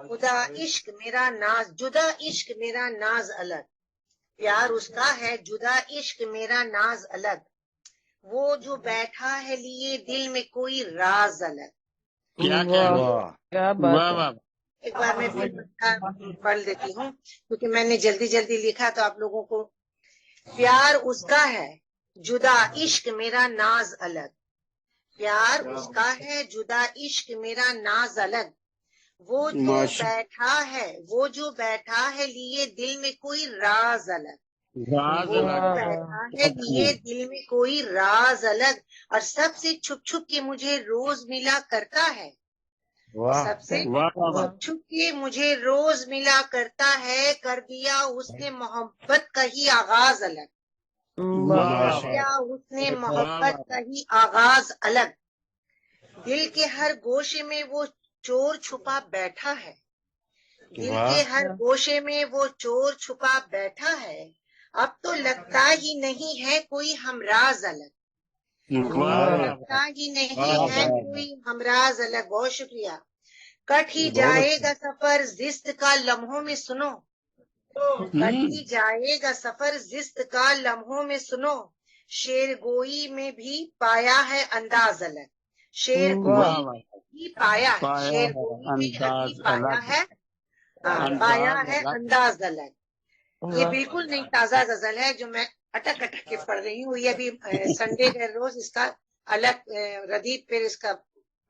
S6: خدا عشق میرا ناز، جدا عشق میرا ناز الگ. پیار اس کا ہے جدا عشق میرا ناز الگ، وہ جو بیٹھا ہے لیے دل میں کوئی راز الگ.
S2: کیا کہنے.
S1: کیا
S2: واہ
S1: بات ہے.
S2: واہ.
S6: ایک بار میں پھر پڑھ لیتی ہوں کیونکہ میں نے جلدی جلدی لکھا تو آپ لوگوں کو. پیار اس کا ہے جدا عشق میرا ناز الگ، پیار اس کا ہے جدا عشق میرا ناز الگ، وہ جو بیٹھا ہے، وہ جو بیٹھا ہے لیے دل میں کوئی راز الگ،
S2: راز
S6: وہ جو
S2: الگ.
S6: بیٹھا ہے لیے دل میں کوئی راز الگ، اور سب سے چھپ چھپ کے مجھے روز ملا کرتا ہے، سب سے
S2: واہ واہ واہ.
S6: چھپ چھپ کے مجھے روز ملا کرتا ہے، کر دیا اس نے محبت کا ہی آغاز الگ، کر دیا اس نے محبت کا ہی آغاز الگ. دل کے ہر گوشے میں وہ چور چھپا بیٹھا ہے، دل کے ہر گوشے میں وہ چور چھپا بیٹھا ہے، اب تو لگتا ہی نہیں ہے کوئی ہمراز الگ، لگتا ہی نہیں ہے کوئی ہمراز الگ. بہت شکریہ. کٹ ہی جائے گا سفر زست کا لمحوں میں سنو، کٹ ہی جائے گا سفر زست کا لمحوں میں سنو، شیر گوئی میں بھی پایا ہے انداز الگ، شیر گوئی میں بھی پایا ہے، شیر گوئی میں بھی پایا ہے، پایا ہے انداز الگ. یہ بالکل نہیں تازہ غزل ہے جو میں اٹک اٹک کے پڑھ رہی ہوں. یہ ابھی سنڈے کا روز اس کا الگ ردیف پھر اس کا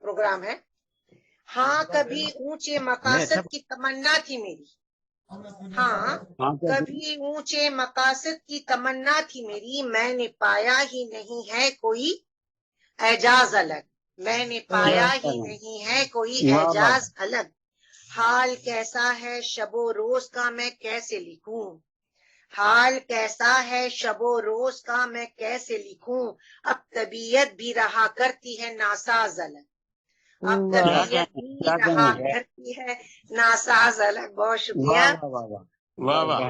S6: پروگرام ہے. ہاں کبھی اونچے مقاصد کی تمنا تھی میری، ہاں کبھی اونچے مقاصد کی تمنا تھی میری، میں نے پایا ہی نہیں ہے کوئی اعجاز الگ، میں نے پایا ہی نہیں ہے کوئی اعجاز الگ. حال کیسا ہے شب و روز کا میں کیسے لکھوں، حال کیسا ہے شب و روز کا میں کیسے لکھوں، اب طبیعت بھی رہا کرتی ہے ناساز الگ، اب طبیعت بھی رہا کرتی ہے ناساز الگ. بہت شکریہ.
S2: واہ واہ.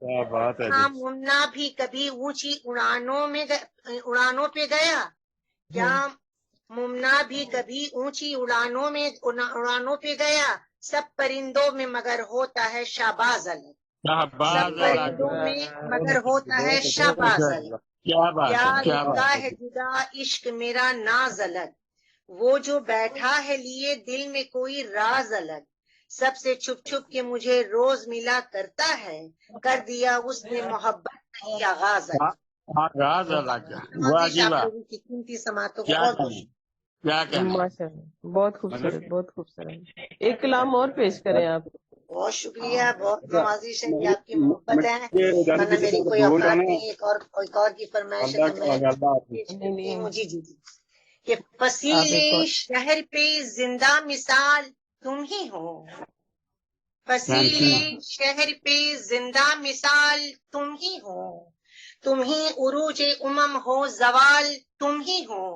S6: کیا ممنا بھی کبھی اونچی اڑانوں پہ گیا، کیا ممنا بھی کبھی اونچی اڑانوں پہ گیا، سب پرندوں میں مگر ہوتا ہے شہباز الگ، سب پرندوں میں مگر ہوتا ہے شہباز الگ. پیار اس کا ہے جدا عشق میرا ناز الگ، وہ جو بیٹھا ہے لیے دل میں کوئی راز الگ، سب سے چھپ چھپ کے مجھے روز ملا کرتا ہے، کر دیا اس نے محبت کا ہی آغاز الگ.
S2: راز الگ.
S6: آپ لوگوں کی قیمتی سماعتوں کو بہت
S2: کیا کہنا.
S1: ماشاء اللہ، بہت خوبصورت، بہت خوبصورت. ایک کلام اور پیش کریں آپ.
S6: بہت شکریہ. بہت نوازش ہے کہ آپ کی محبت ہے، ورنہ میری کوئی اوقات نہیں. ایک اور کی فرمائش ہے تو میں جی کہ فصیل شہر پہ زندہ مثال تم ہی ہو، فصیل شہر پہ زندہ مثال تم ہی ہو، تم ہی عروج امم ہو زوال تم ہی ہو،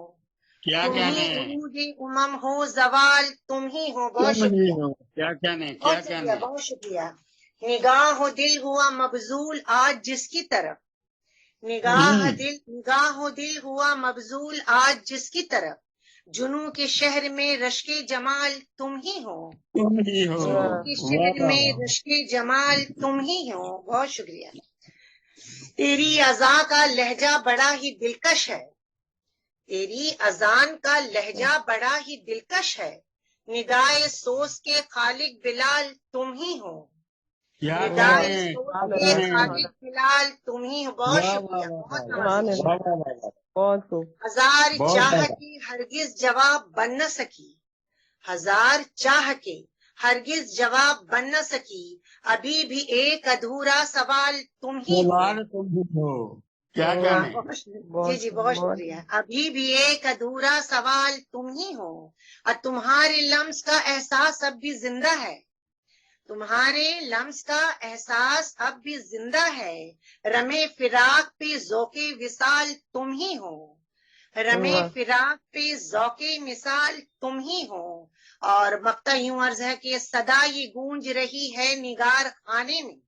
S6: تم ہی عروج امم ہو زوال تم ہی ہو. بہت شکریہ. بہت شکریہ. نگاہ و دل ہوا مبذول آج جس کی طرف، نگاہ و دل ہوا مبذول آج جس کی طرف، جنوں کے شہر میں رشک جمال تم ہی ہو، جنوں کے شہر میں رشک جمال تم ہی ہو. بہت شکریہ. تیری اذا کا لہجہ بڑا ہی دلکش ہے، تیری اذان کا لہجہ بڑا ہی دلکش ہے، ندائے سوز کے خالق بلال تم ہی ہو، ندائے سوز کے خالق بلال تم ہی ہو۔ بہت شکریہ، بہت نوازش۔ ہزار چاہ کے ہرگز جواب بن نہ سکی، ہزار چاہ کے ہرگز جواب بن نہ سکی، ابھی بھی ایک ادھورا سوال تم ہی ہو۔
S2: کیا کہنے؟
S6: جی جی بہت شکریہ۔ ابھی بھی ایک ادھورا سوال تم ہی ہو، اور تمہارے لمس کا احساس اب بھی زندہ ہے، تمہارے لمس کا احساس اب بھی زندہ ہے، رمے فراق پہ ذوق وصال تم ہی ہو، رمے فراق پہ ذوق مثال تم ہی ہو۔ اور مقطع یوں عرض ہے کہ صدا یہ گونج رہی ہے نگار خانے میں،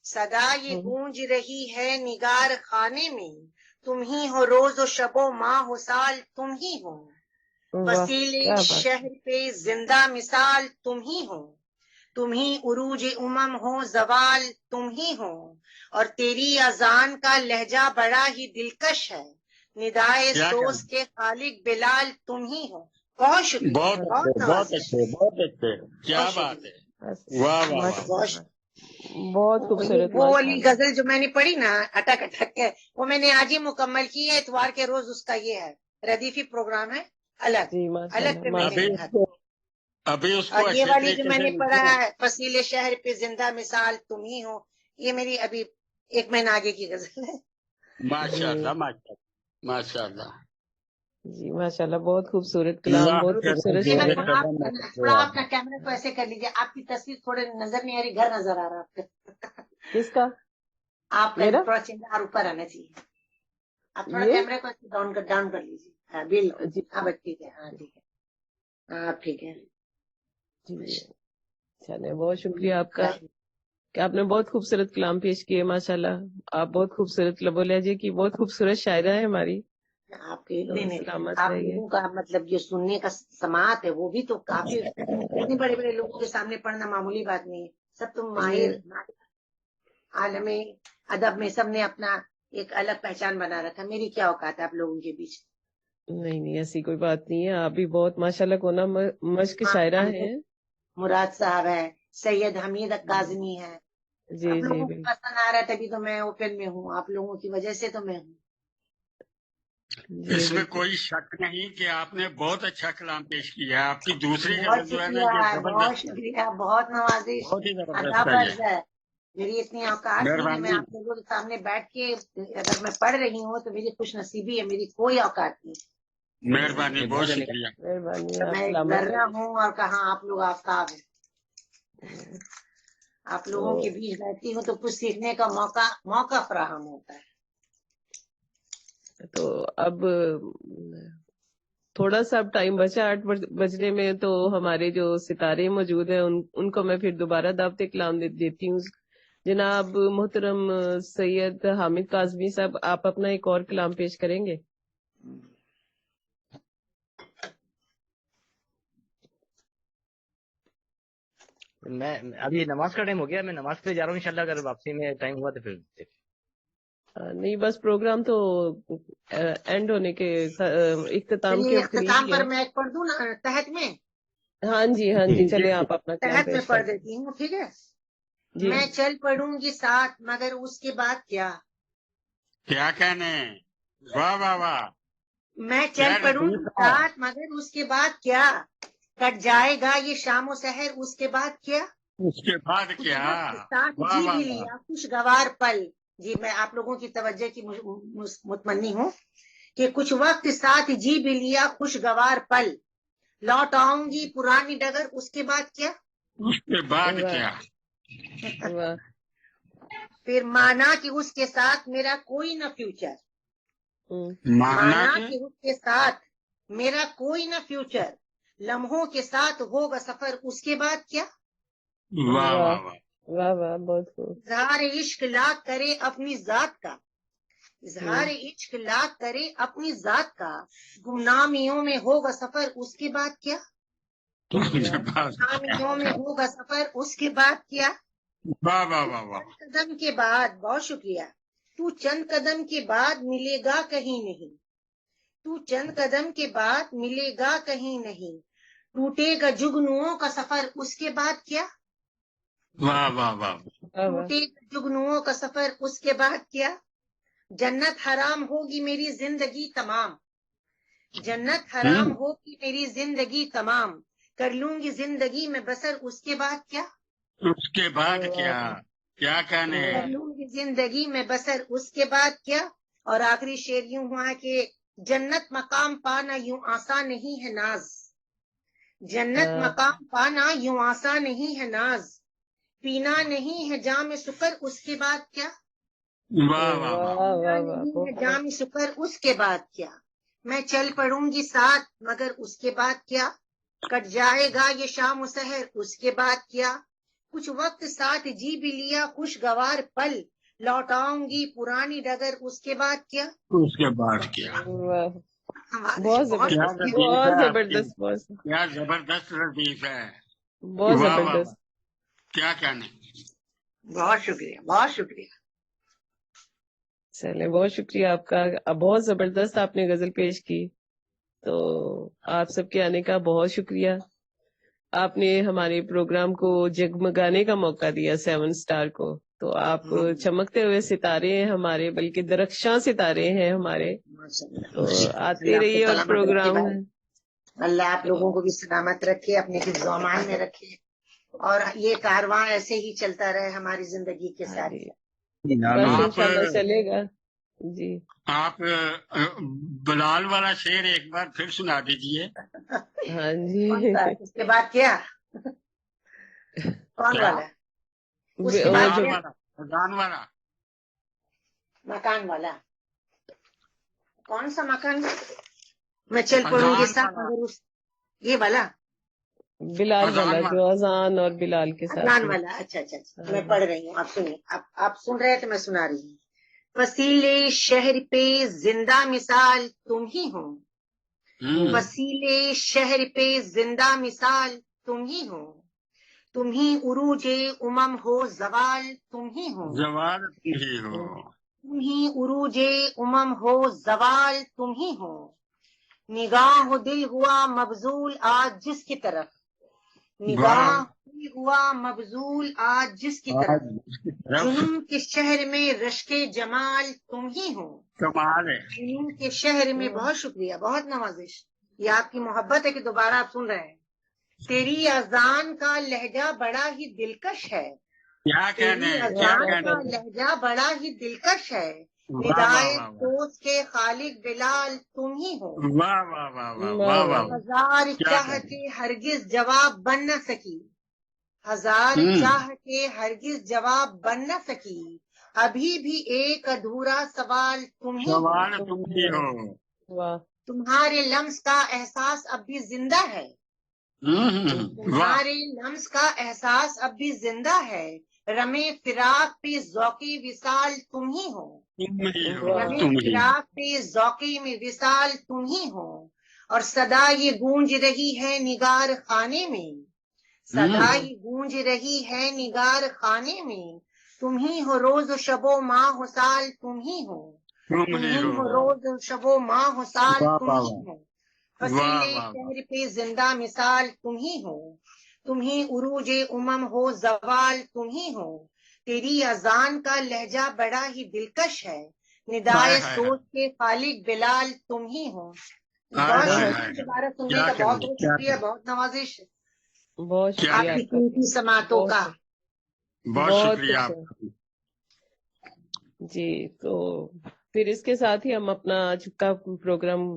S6: صدا یہ گونج رہی ہے نگار خانے میں، تم ہی ہو روز و شب و ماہ و سال تم ہی ہو، وسیلے شہر پہ زندہ مثال تم ہی ہو، تم ہی عروج امم ہو زوال تم ہی ہو، اور تیری اذان کا لہجہ بڑا ہی دلکش ہے، ندائے سوز کے خالق بلال تم ہی ہو۔ بہت شکریہ،
S2: بہت اچھے، بہت اچھے، کیا بات ہے، واہ واہ واہ۔
S1: بہت خوبصورت۔
S6: وہ والی غزل جو میں نے پڑھی نا اٹک اٹک کے، وہ میں نے آج ہی مکمل کی ہے، اتوار کے روز اس کا یہ ہے ردیفی پروگرام ہے الگ الگ پہ میں نے لکھا تھا۔
S2: ابھی اس کو
S6: اور یہ والی جو میں نے پڑھا ہے فصیل شہر پہ زندہ مثال تم ہی ہو، یہ میری ابھی 1 مہینہ آگے کی غزل ہے۔
S2: ماشاء اللہ ماشاء اللہ ماشاء اللہ
S1: جی ماشاء اللہ، بہت خوبصورت کلام، بہت خوبصورت شاعری۔
S6: تھوڑا اپنا کیمرہ کو ایسے کر لیجیے، آپ کی تصویر تھوڑے نظر نہیں آ رہی، گھر نظر آ رہا آپ کا۔
S1: کس کا؟
S6: آپ کا تھوڑا چہرہ اوپر آنا چاہیے، آپ تھوڑا کیمرے کو ڈاؤن کر لیجیے۔ ہاں بالکل، ہاں بس ٹھیک ہے، ہاں ٹھیک ہے، ہاں ٹھیک ہے۔
S1: جی چلے، بہت شکریہ آپ کا کہ آپ نے بہت خوبصورت کلام پیش کیے، ماشاءاللہ آپ بہت خوبصورت لب و لہجے کی بہت خوبصورت شاعرہ ہے ہماری۔
S6: آپ کے آپ لوگوں کا مطلب جو سننے کا سماعت ہے وہ بھی تو کافی، اتنے بڑے بڑے لوگوں کے سامنے پڑھنا معمولی بات نہیں ہے، سب تم ماہر عالم ادب میں سب نے اپنا ایک الگ پہچان بنا رکھا، میری کیا اوقات ہے آپ لوگوں کے بیچ؟
S1: نہیں ایسی کوئی بات نہیں ہے، آپ بھی بہت ماشاءاللہ کونا مشق شاعرہ ہیں۔
S6: مراد صاحب ہے، سید حمید کاظمی ہے،
S1: جی
S6: آپ
S1: جی
S6: لوگوں کو پسند آ رہا ہے تبھی تو میں اوپن میں ہوں، آپ لوگوں کی وجہ سے تو میں ہوں۔
S2: اس میں کوئی شک نہیں کہ آپ نے بہت اچھا کلام پیش کیا ہے، آپ کی دوسری
S6: بہت شکریہ، بہت شکریہ، بہت نوازش، ادب ہے میری اتنی اوقات نہیں ہے، میں آپ لوگوں کے سامنے بیٹھ کے اگر میں پڑھ رہی ہوں تو میری خوش نصیبی ہے، میری کوئی اوقات نہیں۔
S2: مہربانی، بہت شکریہ،
S6: میں ذرہ ہوں اور کہاں آپ لوگ آفتاب ہیں، آپ لوگوں کے بیچ بیٹھتی ہوں تو کچھ سیکھنے کا موقع فراہم ہوتا ہے۔
S1: تو اب تھوڑا سا اب ٹائم بچا 8 بجنے میں، تو ہمارے جو ستارے موجود ہیں ان کو میں پھر دوبارہ دعوت کلام دیتی ہوں۔ جناب محترم سید حامد کاظمی صاحب، آپ اپنا ایک اور کلام پیش کریں گے؟
S7: میں ابھی نماز کا ٹائم ہو گیا، میں نماز پہ جا رہا ہوں، انشاءاللہ اگر واپسی میں ٹائم ہوا تو پھر
S1: نہیں، بس پروگرام تو اینڈ ہونے کے اختتام کے
S6: اختتام پر میں ایک پڑھ دوں نا تحت میں؟
S1: ہاں جی چلے آپ اپنا
S6: تحت میں پڑھ دیتی ہوں، ٹھیک ہے؟ میں چل پڑوں گی ساتھ مگر اس کے بعد کیا
S2: کہنے؟ واہ واہ واہ۔
S6: میں چل پڑوں گی ساتھ مگر اس کے بعد کیا، کٹ جائے گا یہ شام و سحر اس کے بعد کیا،
S2: اس کے بعد کیا،
S6: ساتھ جی بھی لیا خوشگوار پل۔ جی میں آپ لوگوں کی توجہ کی متمنی ہوں کہ کچھ وقت ساتھ جی بھی لیا خوشگوار پل، لوٹ آؤں گی پرانی ڈگر اس کے بعد کیا،
S2: اس کے بعد کیا،
S6: پھر مانا کہ اس کے ساتھ میرا کوئی نہ فیوچر، مانا کہ اس کے ساتھ میرا کوئی نہ فیوچر، لمحوں کے ساتھ ہوگا سفر اس کے بعد کیا،
S2: واہ واہ واہ
S1: واہ واہ، بہت خوب۔
S6: اظہار عشق لاکھ کرے اپنی ذات کا، اظہار عشق لاکھ کرے اپنی ذات کا، گمنامیوں میں ہوگا سفر اس کے بعد کیا، گمنامیوں میں ہوگا سفر اس کے بعد کیا،
S2: واہ واہ واہ واہ.
S6: قدم کے بعد، بہت شکریہ. تو چند قدم کے بعد ملے گا کہیں نہیں، تو چند قدم کے بعد ملے گا کہیں نہیں، ٹوٹے گا جگنوؤں کا سفر اس کے بعد کیا،
S2: واہ واہ واہ.
S6: ٹوٹے گا جگنوؤں کا سفر اس کے بعد کیا. جنت حرام ہوگی میری زندگی تمام، جنت حرام ہوگی میری زندگی تمام، کر لوں گی زندگی میں بسر اس کے بعد کیا،
S2: اس کے بعد کیا، کیا کہنے.
S6: کر لوں گی زندگی میں بسر اس کے بعد کیا. اور آخری شعر یوں ہوا کہ جنت مقام پانا یوں آسان نہیں ہے ناز، جنت مقام پانا یوں آسان نہیں ہے ناز، پینا نہیں ہے جام سکر اس کے بعد کیا،
S2: واہ واہ واہ.
S6: پینا نہیں ہے جام سکر اس کے بعد کیا. میں چل پڑوں گی ساتھ مگر اس کے بعد کیا، کٹ جائے گا یہ شام و سحر اس کے بعد کیا. کچھ وقت ساتھ جی بھی لیا خوشگوار پل، لوٹاؤں گی پرانی ڈگر اس کے بعد کیا.
S2: اس کے بعد کیا.
S1: بہت زبردست، بہت زبردست،
S2: کیا زبردست لطیف ہے.
S1: بہت زبردست.
S2: کیا کہنے.
S6: بہت شکریہ، بہت شکریہ.
S1: چلے بہت شکریہ آپ کا، بہت زبردست آپ نے غزل پیش کی. تو آپ سب کے آنے کا بہت شکریہ. آپ نے ہمارے پروگرام کو جگمگانے کا موقع دیا 7 اسٹار کو. تو آپ چمکتے ہوئے ستارے ہیں ہمارے، بلکہ درخشاں ستارے ہیں ہمارے. تو آتے رہیے اور پروگرام
S6: اللہ آپ لوگوں کو بھی سلامت رکھے، اپنے حفظ و امان میں رکھے، اور یہ کارواں ایسے ہی چلتا رہے ہماری زندگی کے ساتھ.
S1: انشاءاللہ چلے گا. جی
S2: آپ بلال والا شعر ایک بار پھر سنا دیجئے.
S1: ہاں جی.
S6: اس کے بعد کیا، کون والا، اس کے بعد
S2: مکان والا.
S6: مکان والا کون سا مکان، میں چل پڑوں گی ساتھ مگر اس، یہ والا
S1: بلال والا جو اذان اور بلال کے ساتھ.
S6: اذان والا. اچھا اچھا اچھا، میں پڑھ رہی ہوں، آپ سنیے. آپ سن رہے ہیں تو میں سنا رہی ہوں. وسیلے شہر پہ زندہ مثال تم ہی ہو، وسیلے شہر پہ زندہ مثال تم ہی ہو، تم ہی عروج امم ہو زوال تم ہی ہو،
S2: زوال تم ہی ہو،
S6: تم ہی عروج امم ہو زوال تم ہی ہو. نگاہ و دل ہوا مبذول آج جس کی طرف، نگاہ دل ہوا مبذول آج جس کی طرف، جنون کے شہر میں رشک جمال تم ہی ہو.
S2: کمال ہے.
S6: جنون کے شہر میں، بہت شکریہ، بہت نوازش، یہ آپ کی محبت ہے کہ دوبارہ آپ سن رہے ہیں. تیری اذان کا لہجہ بڑا ہی دلکش ہے،
S2: کیا کہنے، کیا کہنے.
S6: لہجہ بڑا ہی دلکش ہے، ندائے دوست کے خالق بلال تم ہی ہو.
S2: واہ واہ واہ واہ واہ.
S6: ہزار چاہتے ہرگز جواب بن نہ سکی، ہزار چاہتے ہرگز جواب بن نہ سکی، ابھی بھی ایک ادھورا سوال تم ہی ہو.
S2: تم ہی ہو.
S6: تمہارے لمس کا احساس اب بھی زندہ ہے، تمہارے لمس کا احساس اب بھی زندہ ہے، رمے فراق پہ ذوقی وصال تم ہی ہو، رمے فراق پہ ذوقی میں وصال تم ہی ہو. اور صدا یہ گونج رہی ہے نگار خانے میں، صدا یہ گونج رہی ہے نگار خانے میں، تم ہی ہو روز و شب و ماہ و سال تم ہی ہو، تم ہی ہو روز و شب و ماہ و سال تم ہی ہو. وسیلے شہر پہ زندہ مثال تم ہی ہو، تم ہی عروج امم ہو زوال تم ہی ہو. تیری اذان کا لہجہ بڑا ہی دلکش ہے، ندائے سوچ کے خالق بلال تم ہی ہو. بہت شکریہ دوبارہ سننے کا، بہت بہت شکریہ، بہت نوازش،
S1: بہت شکریہ
S6: آپ کی قیمتی سماعتوں کا.
S2: بہت شکریہ.
S1: جی تو پھر اس کے ساتھ ہی ہم اپنا آج کا پروگرام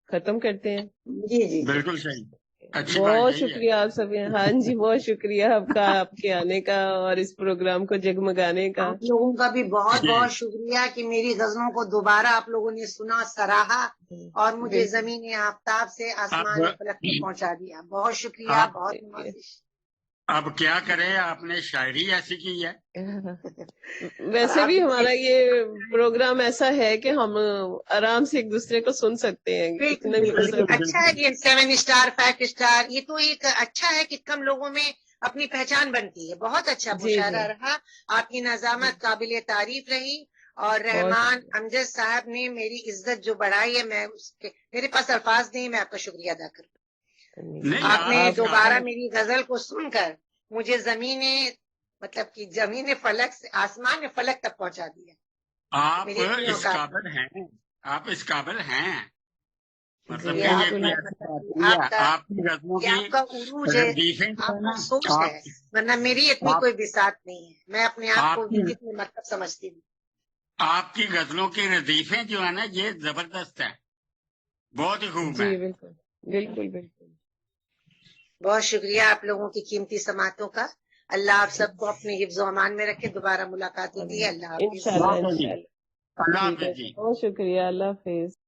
S1: ختم کرتے ہیں.
S6: جی جی
S2: بالکل صحیح.
S1: بہت شکریہ آپ سب. ہاں جی بہت شکریہ آپ کا، آپ کے آنے کا اور اس پروگرام کو جگمگانے کا.
S6: آپ لوگوں کا بھی بہت بہت شکریہ کہ میری غزلوں کو دوبارہ آپ لوگوں نے سنا، سراہا، اور مجھے زمین آفتاب سے آسمان فلک تک پہنچا دیا. بہت شکریہ، بہت نوازش.
S2: اب کیا کریں، آپ نے شاعری ایسی کی ہے.
S1: ویسے بھی ہمارا یہ پروگرام ایسا ہے کہ ہم آرام سے ایک دوسرے کو سن سکتے ہیں.
S6: اچھا ہے یہ 7 اسٹار 5 اسٹار، یہ تو ایک اچھا ہے کہ کم لوگوں میں اپنی پہچان بنتی ہے. بہت اچھا
S1: جی
S6: مشاعرہ
S1: جی
S6: رہا. آپ کی نظامت قابل تعریف رہی اور رحمان امجد صاحب نے میری عزت جو بڑھائی ہے، میں اس کے میرے پاس الفاظ نہیں، میں آپ کا شکریہ ادا کروں.
S2: نہیں،
S6: آپ نے
S2: آپ
S6: دوبارہ میری غزل کو سن کر مجھے مطلب کہ زمین فلک سے آسمان فلک تک پہنچا دیا.
S2: آپ
S6: میری اتنی
S2: اس
S6: اوقات
S2: قابل ہیں، آپ اس قابل ہیں. مطلب
S1: جی
S2: کہ یہ کوئی
S1: بالکل.
S2: ایسی بات نہیں ہے. آپ کی غزلوں
S6: یہ آپ
S2: کی
S6: کا عروج ہے،
S2: ردیفیں جو
S6: آپ
S2: ہے
S6: کا
S2: نا،
S6: سوچ ہے، ورنہ میری اتنی کوئی بساط نہیں ہے. میں اپنے آپ کو کتنے مطلب سمجھتی ہوں.
S2: آپ کی غزلوں کی ردیفیں جو ہے نا، یہ زبردست ہیں، بہت ہی خوب
S1: جی
S2: ہیں.
S1: بالکل بالکل بالکل.
S6: بہت شکریہ آپ لوگوں کی قیمتی سماعتوں کا. اللہ آپ سب کو اپنے حفظ و امان میں رکھے. دوبارہ ملاقات ہوتی ہے. اللہ حافظ.
S1: انشاءاللہ
S2: اللہ
S1: انشاءاللہ.
S2: اللہ
S1: ٹھیک ہے،
S2: حافظ جی.
S1: بہت شکریہ. اللہ حافظ.